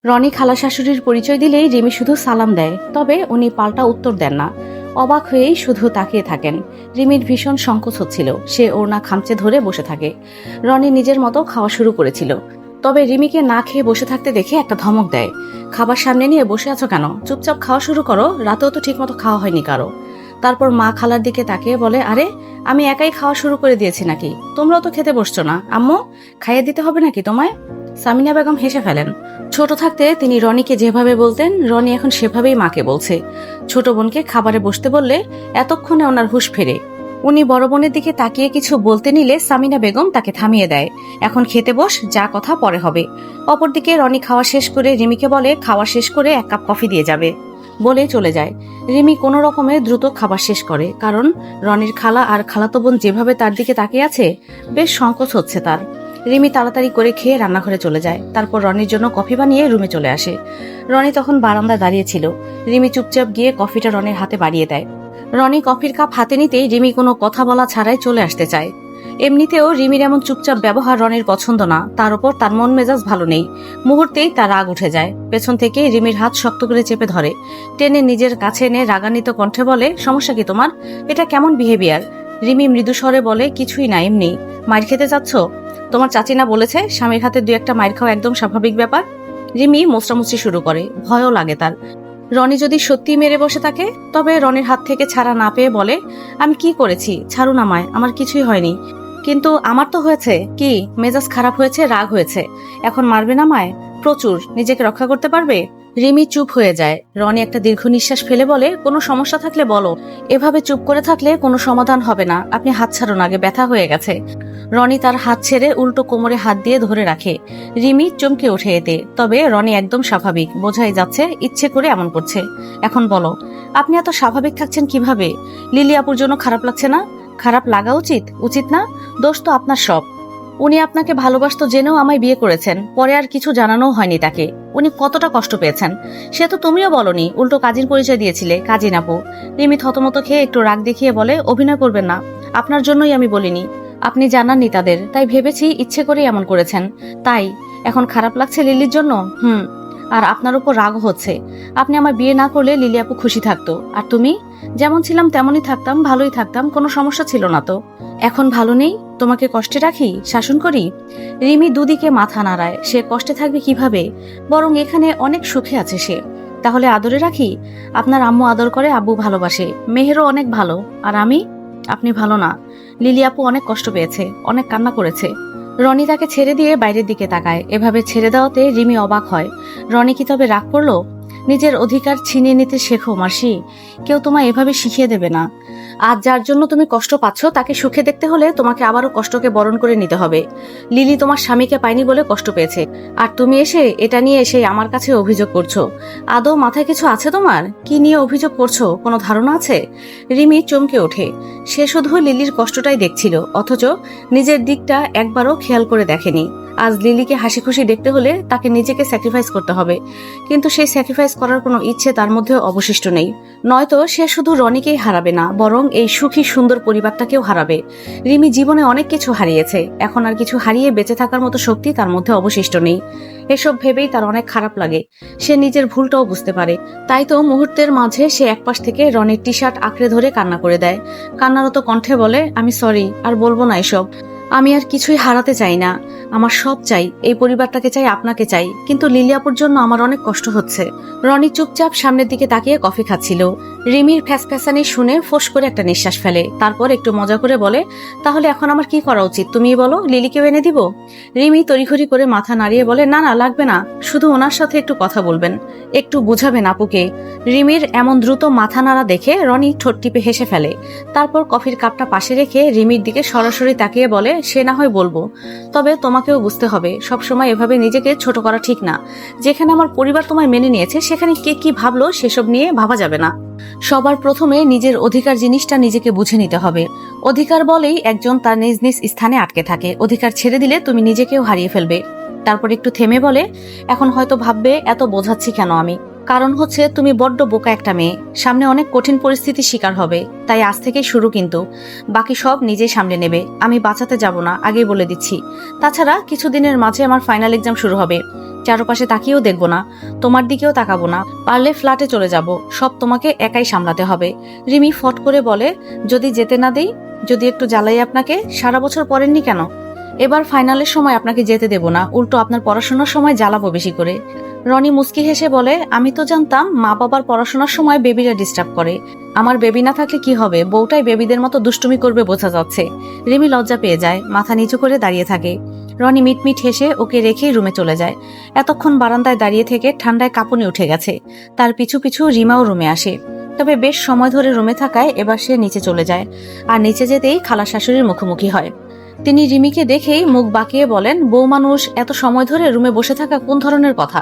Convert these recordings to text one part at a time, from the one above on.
রনি খালা শাশুড়ির পরিচয় দিলেই রিমি শুধু সালাম দেয়, তবে উনি পাল্টা উত্তর দেন না। অবাক হয়েই শুধু তাকিয়ে থাকেন। রিমির ভীষণ সংকোচ হচ্ছিল, সে ওড়না খামচে ধরে বসে থাকে। রনি নিজের মতো খাওয়া শুরু করেছিল, তবে রিমিকে না খেয়ে বসে থাকতে দেখে একটা ধমক দেয়। খাবার সামনে নিয়ে বসে আছো কেন? চুপচাপ খাওয়া শুরু করো, রাতেও তো ঠিকমতো খাওয়া হয়নি কারো। তারপর মা খালার দিকে তাকিয়ে বলে, আরে আমি একাই খাওয়া শুরু করে দিয়েছি নাকি? তোমরাও তো খেতে বসছো না, আম্মু খাইয়ে দিতে হবে নাকি তোমায়? সামিনা বেগম হেসে ফেলেন। ছোট থাকতে তিনি রনিকে যেভাবে বলতেন, রনি এখন সেভাবেই মাকে বলছে। ছোট বোনকে খাবারে বসতে বললে এতক্ষণে ওনার হুঁশ ফেরে। উনি বড় বোনের দিকে তাকিয়ে কিছু বলতে নিলে সামিনা বেগম তাকে থামিয়ে দেয়। এখন খেতে বস, যা কথা পরে হবে। অপরদিকে রনি খাওয়া শেষ করে রিমিকে বলে, খাওয়া শেষ করে এক কাপ কফি দিয়ে যাবে, বলে চলে যায়। রিমি কোনো রকমে দ্রুত খাবার শেষ করে, কারণ রনির খালা আর খালাতো বোন যেভাবে তার দিকে তাকিয়ে আছে, বেশ সংকোচ হচ্ছে তার। রিমি তাড়াতাড়ি করে খেয়ে রান্নাঘরে চলে যায়, তারপর রনির জন্য কফি বানিয়ে রুমে চলে আসে। রনি তখন বারান্দায় দাঁড়িয়েছিল। রিমি চুপচাপ গিয়ে কফিটা রনির হাতে বাড়িয়ে দেয়। রনি কফির কাপ হাতে নিতেই রিমি কোনো কথা বলা ছাড়াই চলে আসতে চায়। এমনিতেও রিমির এমন চুপচাপ ব্যবহার রনির পছন্দ না, তার উপর তার মন মেজাজ ভালো নেই। মুহূর্তেই তার রাগ উঠে যায়। পেছন থেকে রিমির হাত শক্ত করে চেপে ধরে, টেনে নিজের কাছে এনে রাগান্বিত কণ্ঠে বলে, সমস্যা কি তোমার? এটা কেমন বিহেভিয়ার? রিমি মৃদু স্বরে বলে, কিছুই না, এমনি। মার খেতে যাচ্ছ? তোমার চাচি না বলেছে স্বামীর হাতে দুই একটা মাইর খাওয়া একদম স্বাভাবিক ব্যাপার? রিমি মোচড়ামুচড়ি শুরু করে, ভয়ও লাগে তার। রনি যদি সত্যি মেরে বসে থাকে, তবে রনির হাত থেকে ছাড়া না পেয়ে বলে, আমি কি করেছি? ছাড়ুন আমায়, আমার কিছুই হয়নি। কিন্তু আমার তো হয়েছে। কি মেজাজ খারাপ হয়েছে, রাগ হয়েছে, এখন মারবে না আমায়? প্রচুর। নিজেকে রক্ষা করতে পারবে? রিমি চুপ হয়ে যায়। রনি একটা দীর্ঘ নিঃশ্বাস ফেলে বলে, কোনো সমস্যা থাকলে বলো, এভাবে চুপ করে থাকলে কোনো সমাধান হবে না। আপনি হাত ছাড়ুন, আগে ব্যথা হয়ে গেছে। রনি তার হাত ছেড়ে উল্টো কোমরে হাত দিয়ে ধরে রাখে। রিমি চমকে ওঠে এতে, তবে রনি একদম স্বাভাবিক, বোঝাই যাচ্ছে ইচ্ছে করে এমন করছে। এখন বলো, আপনি এত স্বাভাবিক থাকছেন কিভাবে? লিলি আপুর জন্য খারাপ লাগছে না? খারাপ লাগা উচিত, উচিত না? দোষ তো আপনার সব। উনি আপনাকে ভালোবাসতো জেনেও আমায় বিয়ে করেছেন, পরে আর কিছু জানানোও হয়নি তাকে। উনি কতটা কষ্ট পেয়েছেন সে তো তুমিও বলনি, উল্টো কাজিন পরিচয় দিয়েছিলে, কাজিন আপু। রিমি থতমত খেয়ে একটু রাগ দেখিয়ে বলে, অভিনয় করবেন না, আপনার জন্যই আমি বলিনি। আপনি জানাননি তাদের, তাই ভেবেছি ইচ্ছে করেই এমন করেছেন। তাই এখন খারাপ লাগছে লিলির জন্য? আর আপনার উপর রাগ হচ্ছে। আপনি আমার বিয়ে না করলে লিলি আপু খুশি থাকতো, আর তুমি? যেমন ছিলাম তেমনই থাকতাম, ভালোই থাকতাম, কোনো সমস্যা ছিল না তো। এখন ভালো নেই, তোমাকে কষ্টে রাখি, শাসন করি? রিমি দুদিকে মাথা নাড়ায়। সে কষ্টে থাকবে কিভাবে? বরং এখানে অনেক সুখে আছে সে। তাহলে আদরে রাখি। আপনার আম্মু আদর করে, আব্বু ভালোবাসে, মেহেরও অনেক ভালো। আর আমি? আপনি ভালো না। লিলি আপু অনেক কষ্ট পেয়েছে, অনেক কান্না করেছে। রনি তাকে ছেড়ে দিয়ে বাইরের দিকে তাকায়। এভাবে ছেড়ে দেওয়াতে রিমি অবাক হয়। রনি কি তবে রাগ করলো? নিজের অধিকার ছিনিয়ে নিতে শেখো মাসি, কেউ তোমায় এভাবে শিখিয়ে দেবে না। আজ যার জন্য তুমি কষ্ট পাচ্ছ, তাকে সুখে দেখতে হলে তোমাকে আবারও কষ্টকে বরণ করে নিতে হবে। লিলি তোমার স্বামীকে পায়নি বলে কষ্ট পেয়েছে, আর তুমি এসে এটা নিয়ে এসে আমার কাছে অভিযোগ করছো। আদৌ মাথায় কিছু আছে তোমার? কি নিয়ে অভিযোগ করছো, কোনো ধারণা আছে? রিমি চমকে ওঠে। সে শুধু লিলির কষ্টটাই দেখছিল, অথচ নিজের দিকটা একবারও খেয়াল করে দেখেনি। আজ লিলিকে হাসি খুশি দেখতে হলে তাকে নিজেকে স্যাক্রিফাইস করতে হবে, কিন্তু সেই স্যাক্রিফাইস করার কোনো ইচ্ছে তার মধ্যে অবশিষ্ট নেই। নয়তো সে শুধু রনিকেই হারাবে না, বরং এই সুখী সুন্দর পরিবারটাকেও হারাবে। রিমি জীবনে অনেক কিছু হারিয়েছে, এখন আর কিছু হারিয়ে বেঁচে থাকার মতো শক্তি তার মধ্যে অবশিষ্ট নেই। এসব ভেবেই তার অনেক খারাপ লাগে। সে নিজের ভুলটাও বুঝতে পারে। তাই তো মুহূর্তের মাঝে সে একপাশ থেকে রনির টি শার্ট আঁকড়ে ধরে কান্না করে দেয়। কান্নারত কণ্ঠে বলে, আমি সরি, আর বলবো না এসব। আমি আর কিছুই হারাতে চাই না, আমার সব চাই, এই পরিবারটাকে চাই, আপনাকে চাই, কিন্তু লিলিয়াপুর জন্য আমার অনেক কষ্ট হচ্ছে। রনি চুপচাপ সামনের দিকে তাকিয়ে কফি খাচ্ছিল। রিমির ফ্যাসফ্যাসানি শুনে ফোঁস করে একটা নিঃশ্বাস ফেলে, তারপর একটু মজা করে বলে, তাহলে এখন আমার কি করা উচিত তুমিই বলো, লিলিকেও এনে দিব? রিমি তড়িঘড়ি করে মাথা নাড়িয়ে বলে, না না, লাগবে না, শুধু ওনার সাথে একটু কথা বলবেন, একটু বুঝাবেন আপুকে। রিমির এমন দ্রুত মাথা নাড়া দেখে রনি ঠোঁট টিপে হেসে ফেলে। তারপর কফির কাপটা পাশে রেখে রিমির দিকে সরাসরি তাকিয়ে বলে, সে না হয় বলবো, তবে তোমাকেও বুঝতে হবে সবসময় এভাবে নিজেকে ছোট করা ঠিক না। যেখানে আমার পরিবার তোমায় মেনে নিয়েছে, সেখানে কে কি ভাবলো সেসব নিয়ে ভাবা যাবে না। সবার প্রথমে নিজের অধিকার জিনিসটা নিজেকে বুঝে নিতে হবে। অধিকার বলেই একজন তার নিজ নিজ স্থানে আটকে থাকে, অধিকার ছেড়ে দিলে তুমি নিজেকেও হারিয়ে ফেলবে। তারপর একটু থেমে বলে, এখন হয়তো ভাববে এত বোঝাচ্ছি কেন আমি, কারণ হচ্ছে তুমি বড্ড বোকা একটা মেয়ে, সামনে অনেক কঠিন পরিস্থিতির শিকার হবে, তাই আজ থেকেই শুরু, কিন্তু বাকি সব নিজেই সামলে নেবে। আমি বাঁচাতে যাব না, আগেই বলে দিচ্ছি। তাছাড়া কিছুদিনের মাঝে আমার ফাইনাল এক্সাম শুরু হবে, চারপাশে তাকিয়েও দেখবো না, তোমার দিকেও তাকাবো না, পারলে ফ্ল্যাটে চলে যাব, সব তোমাকে একাই সামলাতে হবে। রিমি ফট করে বলে, যদি যেতে না দেই, যদি একটু জ্বালাই আপনাকে, সারা বছর পড়েননি কেন? এবার ফাইনালের সময় আপনাকে যেতে দেব না, উল্টো আপনার পড়াশোনার সময় জ্বালাবো বেশি করে। রনি মুস্কি হেসে বলে, আমি তো জানতাম মা বাবার পড়াশোনার সময় বেবিরা ডিস্টার্ব করে, আমার বেবি না থাকলে কি হবে, বউটাই বেবিদের মতো দুষ্টুমি করবে বোঝা যাচ্ছে। রিমি লজ্জা পেয়ে যায়, মাথা নিচু করে দাঁড়িয়ে থাকে। রনি মিটমিট হেসে ওকে রেখেই রুমে চলে যায়। এতক্ষণ বারান্দায় দাঁড়িয়ে থেকে ঠান্ডায় কাঁপুনি উঠে গেছে। তার পিছু পিছু রিমাও রুমে আসে, তবে বেশ সময় ধরে রুমে থাকায় এবার সে নিচে চলে যায়। আর নিচে যেতেই খালা শাশুড়ির মুখোমুখি হয়। তিনি রিমিকে দেখেই মুখ বাঁকিয়ে বলেন, বউ মানুষ এত সময় ধরে রুমে বসে থাকা কোন ধরনের কথা?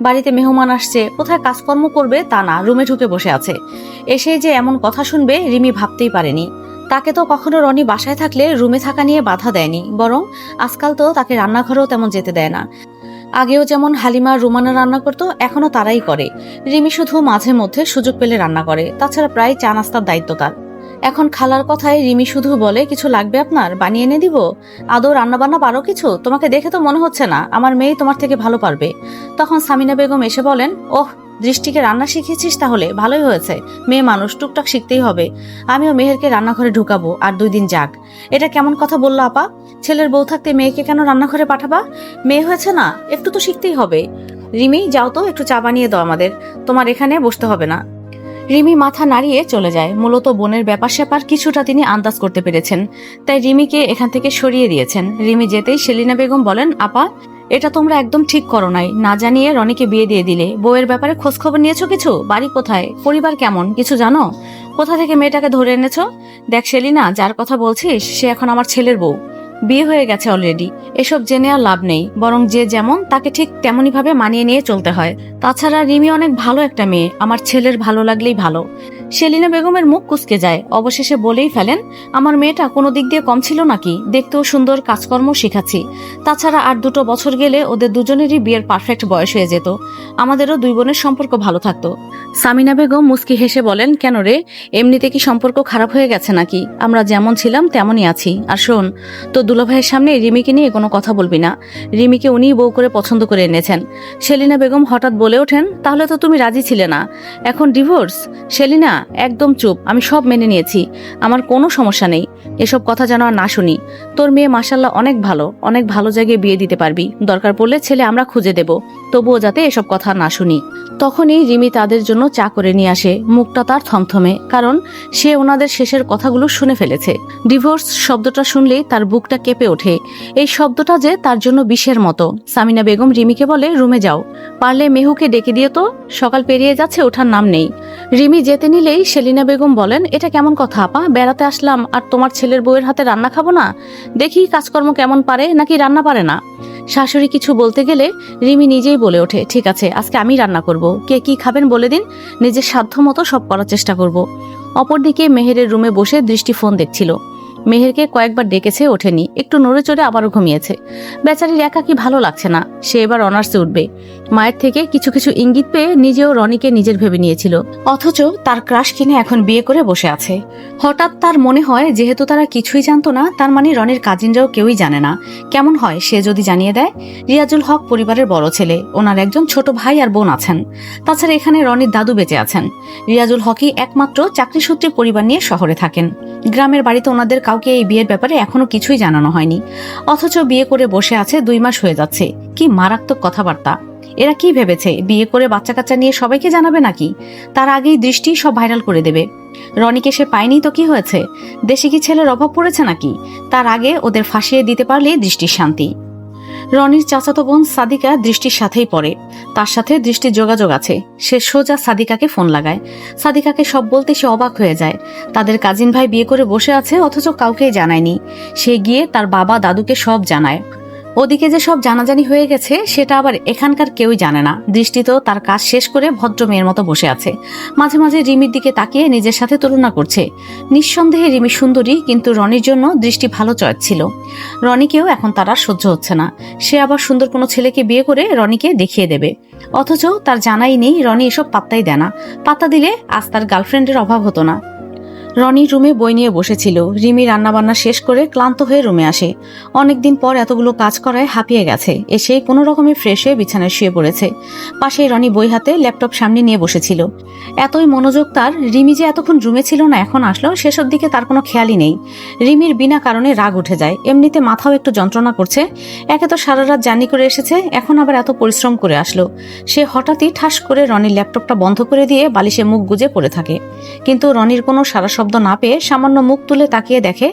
বাড়িতে মেহমান আসছে, কোথায় কাজকর্ম করবে তা না, রুমে ঢুকে বসে আছে। এসে যে এমন কথা শুনবে রিমি ভাবতেই পারেনি। তাকে তো কখনো রনি বাসায় থাকলে রুমে থাকা নিয়ে বাধা দেয়নি, বরং আজকাল তো তাকে রান্নাঘরেও তেমন যেতে দেয় না। আগেও যেমন হালিমা রুমানা রান্না করতো, এখনো তারাই করে। রিমি শুধু মাঝে মধ্যে সুযোগ পেলে রান্না করে, তাছাড়া প্রায় চা নাস্তার দায়িত্ব তার। এখন খালার কথায় রিমি শুধু বলে, কিছু লাগবে আপনার, বানিয়ে এনে দিব? আদৌ রান্নাবান্না পারো কিছু? তোমাকে দেখে তো মনে হচ্ছে না, আমার মেয়ে তোমার থেকে ভালো পারবে। তখন সামিনা বেগম এসে বলেন, ওহ, দৃষ্টিকে রান্না শিখিয়েছিস, তাহলে ভালোই হয়েছে। মেয়ে মানুষ, টুকটাক শিখতেই হবে। আমিও মেহেরকে রান্নাঘরে ঢুকাবো, আর 2 দিন যাক। এটা কেমন কথা বললো আপা? ছেলের বউ থাকতে মেয়েকে কেন রান্নাঘরে পাঠাবা? মেয়ে হয়েছে না, একটু তো শিখতেই হবে। রিমি, যাও তো, একটু চা বানিয়ে দাও আমাদের, তোমার এখানে বসতে হবে না। রিমি মাথা নাড়িয়ে চলে যায়। মূলত বোনের ব্যাপার স্যাপার কিছুটা তিনি আন্দাজ করতে পেরেছেন, তাই রিমিকে এখান থেকে সরিয়ে দিয়েছেন। রিমি যেতেই সেলিনা বেগম বলেন, আপা, এটা তোমরা একদম ঠিক করো নাই, না জানিয়ে রনিকে বিয়ে দিয়ে দিলে। বউয়ের ব্যাপারে খোঁজ খবর নিয়েছো কিছু? বাড়ি কোথায়, পরিবার কেমন, কিছু জানো? কোথা থেকে মেয়েটাকে ধরে এনেছো? দেখ সেলিনা, যার কথা বলছিস সে এখন আমার ছেলের বউ, বিয়ে হয়ে গেছে অলরেডি। এসব জেনে আর লাভ নেই, বরং যে যেমন তাকে ঠিক তেমনই ভাবে মানিয়ে নিয়ে চলতে হয়। তাছাড়া রিমি অনেক ভালো একটা মেয়ে, আমার ছেলের ভালো লাগলেই ভালো। সেলিনা বেগমের মুখ কুঁচকে যায়, অবশেষে বলেই ফেলেন, আমার মেয়েটা কোনো দিক দিয়ে কম ছিল নাকি? দেখতেও সুন্দর, কাজকর্ম শিখাচ্ছি। তাছাড়া আর 2 বছর গেলে ওদের দুজনেরই বিয়ের পারফেক্ট বয়স হয়ে যেত, আমাদেরও 2 বোনের সম্পর্ক ভালো থাকতো। সামিনা বেগম মুস্কি হেসে বলেন, কেন রে, এমনিতে কি সম্পর্ক খারাপ হয়ে গেছে নাকি? আমরা যেমন ছিলাম তেমনই আছি। আর শোন, তো দুলাভাইয়ের সামনে রিমিকে নিয়ে কোনো কথা বলবি না, রিমিকে উনিই বউ করে পছন্দ করে এনেছেন। সেলিনা বেগম হঠাৎ বলে ওঠেন, তাহলে তো তুমি রাজি ছিলে না, এখন ডিভোর্স? সেলিনা, একদম চুপ, আমি সব মেনে নিয়েছি, আমার কোনো সমস্যা নেই, এসব কথা যেন আর না শুনি। তোর মেয়ে মাশাল্লাহ অনেক ভালো, অনেক ভালো জায়গায় বিয়ে দিতে পারবি, দরকার পড়লে ছেলে আমরা খুঁজে দেব, তবুও যাতে এসব কথা না শুনি। তখনই রিমি তাদের জন্য চা করে নিয়ে আসে। মুখটা তার থমথমে, কারণ সে ওনাদের শেষের কথাগুলো শুনে ফেলেছে। ডিভোর্স শব্দটা শুনলেই তার বুকটা কেঁপে ওঠে। এই শব্দটা যে তার জন্য বিষের মতো। সামিনা বেগম রিমিকে বলে, রুমে যাও, পারলে মেহুকে ডেকে দিয়ে তো, সকাল পেরিয়ে যাচ্ছে, ওঠার নাম নেই। রিমি যেতে নিলেই সেলিনা বেগম বলেন, এটা কেমন কথা আপা, বেড়াতে আসলাম আর তোমার ছেলের বউয়ের হাতে রান্না খাবো না? দেখি কাজকর্ম কেমন পারে, নাকি রান্না পারে না? শাশুড়ি কিছু বলতে গেলে রিমি নিজেই বলে ওঠে, ঠিক আছে, আজকে আমি রান্না করব, কে কি খাবেন বলে দিন, নিজের সাধ্য মতো সব করার চেষ্টা করব। অপরদিকে মেহেরের রুমে বসে দৃষ্টি ফোন দেখছিল। মেহেরকে কয়েকবার ডেকেছে, ওঠেনি, একটু নড়ে চড়ে আবারও ঘুমিয়েছে। বেচারির একাকী ভালো লাগছে না, সে এবার অনার্সে উঠবে। মায়ের থেকে কিছু কিছু ইঙ্গিত পেয়ে নিজেও রনিকে নিজের ভেবে নিয়েছিল, অথচ তার ক্রাশ কিনে এখন বিয়ে করে বসে আছে। হঠাৎ তার মনে হয়, যেহেতু তারা কিছুই জানতো না, তার মানে রনির কাজিনরাও কেউই জানে না। কেমন হয় সে যদি জানিয়ে দেয়? রিয়াজুল হক পরিবারের বড় ছেলে, ওনার একজন ছোট ভাই আর বোন আছেন, তাছাড়া এখানে রনির দাদু বেঁচে আছেন। রিয়াজুল হকই একমাত্র চাকরি সূত্রে পরিবার নিয়ে শহরে থাকেন। গ্রামের বাড়িতে ওনাদের কাউকে এই বিয়ের ব্যাপারে এখনো কিছুই জানানো হয়নি, অথচ বিয়ে করে বসে আছে 2 মাস হয়ে যাচ্ছে। কি মারাত্মক কথাবার্তা! এরা কি ভেবেছে বিয়ে করে বাচ্চা কাচ্চা নিয়ে সবাইকে জানাবে নাকি? তার আগেই দৃষ্টি সব ভাইরাল করে দেবে। রনিকে সে পায়নি তো কি হয়েছে? দেশে কি ছেলের অভাব পড়েছে নাকি? তার আগে ওদের ফাঁসিয়ে দিতে পারলেই দৃষ্টির শান্তি। রনির চাচাতো বোন সাদিকা দৃষ্টির সাথেই পড়ে, তার সাথে দৃষ্টির যোগাযোগ আছে। সে সোজা সাদিকাকে ফোন লাগায়। সাদিকাকে সব বলতে সে অবাক হয়ে যায়। তাদের কাজিন ভাই বিয়ে করে বসে আছে, অথচ কাউকেই জানায়নি। সে গিয়ে তার বাবা দাদুকে সব জানায়। ওদিকে যে সব জানাজানি হয়ে গেছে সেটা আবার এখানকার কেউই জানে না। দৃষ্টি তো তার কাজ শেষ করে ভদ্র মেয়ের মতো বসে আছে। মাঝে মাঝে রিমির দিকে তাকিয়ে নিজের সাথে তুলনা করছে। নিঃসন্দেহে রিমি সুন্দরী, কিন্তু রনির জন্য দৃষ্টি ভালো চয়েস ছিল। রনিকেও এখন তার আর সহ্য হচ্ছে না। সে আবার সুন্দর কোনো ছেলেকে বিয়ে করে রনিকে দেখিয়ে দেবে। অথচ তার জানাই নেই রনি এসব পাত্তাই দেয় না। পাত্তা দিলে আজ তার গার্লফ্রেন্ডের অভাব হতো না। রনি রুমে বই নিয়ে বসেছিল। রিমি রান্নাবান্না শেষ করে ক্লান্ত হয়ে রুমে আসে। অনেকদিন পর এতগুলো কাজ করায় হাঁপিয়ে গেছে। এসে কোনো রকমে ফ্রেশ হয়ে বিছানায় শুয়ে পড়েছে। পাশে রনি বই হাতে ল্যাপটপ সামনে নিয়ে বসেছিল। এতই মনোযোগ তার, রিমি যে এতক্ষণ রুমে ছিল না এখন আসলো সেসব দিকে তার কোনো খেয়ালই নেই। রিমির বিনা কারণে রাগ উঠে যায়। এমনিতে মাথাও একটু যন্ত্রণা করছে। একে তো সারা রাত জার্নি করে এসেছে, এখন আবার এত পরিশ্রম করে আসলো। সে হঠাৎই ঠাস করে রনির ল্যাপটপটা বন্ধ করে দিয়ে বালিশে মুখ গুজে পড়ে থাকে। কিন্তু রনির কোনো সারা শব্দ না পেয়ে সামান্য মুখ তুলে তাকিয়ে দেখে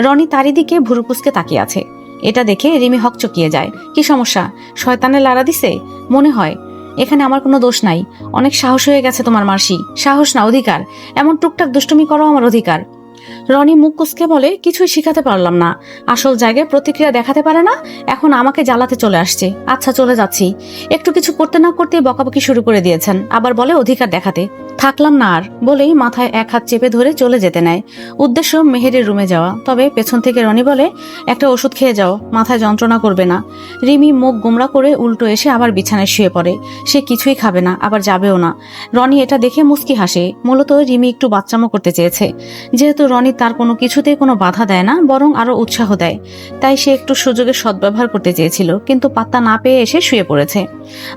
রনি তারই দিকে ভুরুকুসকে তাকিয়ে আছে। এটা দেখে রিমি হকচকিয়ে যায়। কি সমস্যা? শয়তানের লাড়া দিছে মনে হয়। এখানে আমার কোনো দোষ নাই। অনেক সাহস হয়ে গেছে তোমার মার্সি। সাহস না, অধিকার। এমন টুকটাক দুষ্টুমি করো আমার অধিকার। রনি মুখ কুচকে বলে, কিছুই শিখাতে পারলাম না। আসল জায়গায় প্রতিক্রিয়া দেখাতে পারে না, এখন আমাকে জ্বালাতে চলে আসছে। আচ্ছা চলে যাচ্ছি। একটু কিছু করতে না করতে বকাবকি শুরু করে দিয়েছেন, আবার বলে অধিকার দেখাতে। থাকলাম না আর বলেই মাথায় এক হাত চেপে ধরে চলে যেতে নেয়। উদ্দেশ্য মেহেরের রুমে যাওয়া। তবে পেছন থেকে রনি বলে, একটা ওষুধ খেয়ে যাও, মাথায় যন্ত্রণা করবে না। রিমি মুখ গোমড়া করে উল্টো এসে আবার বিছানায় শুয়ে পড়ে। সে কিছুই খাবে না, আবার যাবেও না। রনি এটা দেখে মুচকি হাসে। মূলত রিমি একটু বাচ্চামো করতে চেয়েছে। যেহেতু রনি তার কোনো কিছুতেই কোনো বাধা দেয় না, বরং আরো উৎসাহ দেয়, তাই সে একটু সুযোগের সদ্ব্যবহার করতে চেয়েছিল, কিন্তু পাত্তা না পেয়ে এসে শুয়ে পড়েছে।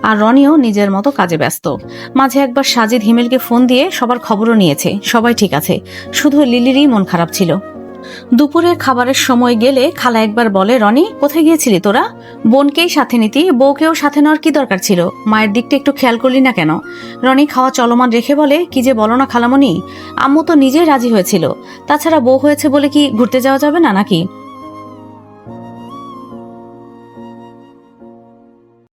আর রনিও নিজের মতো কাজে ব্যস্ত। মাঝে একবার সাজিদ হিমেলকে ফোন দিয়ে সবার খবরও নিয়েছে। সবাই ঠিক আছে, শুধু লিলিরই মন খারাপ ছিল। দুপুরের খাবারের সময় গেলে খালা একবার বলে, রনি কোথায় গিয়েছিলি তোরা? বোনকেই সাথে নিতি, বউকেও সাথে নেওয়ার কি দরকার ছিল? মায়ের দিকটা একটু খেয়াল করলি না কেন? রনি খাওয়া চলমান রেখে বলে, কি যে বলো না খালামণি, আম্মু তো নিজেই রাজি হয়েছিল। তাছাড়া বউ হয়েছে বলে কি ঘুরতে যাওয়া যাবে না নাকি?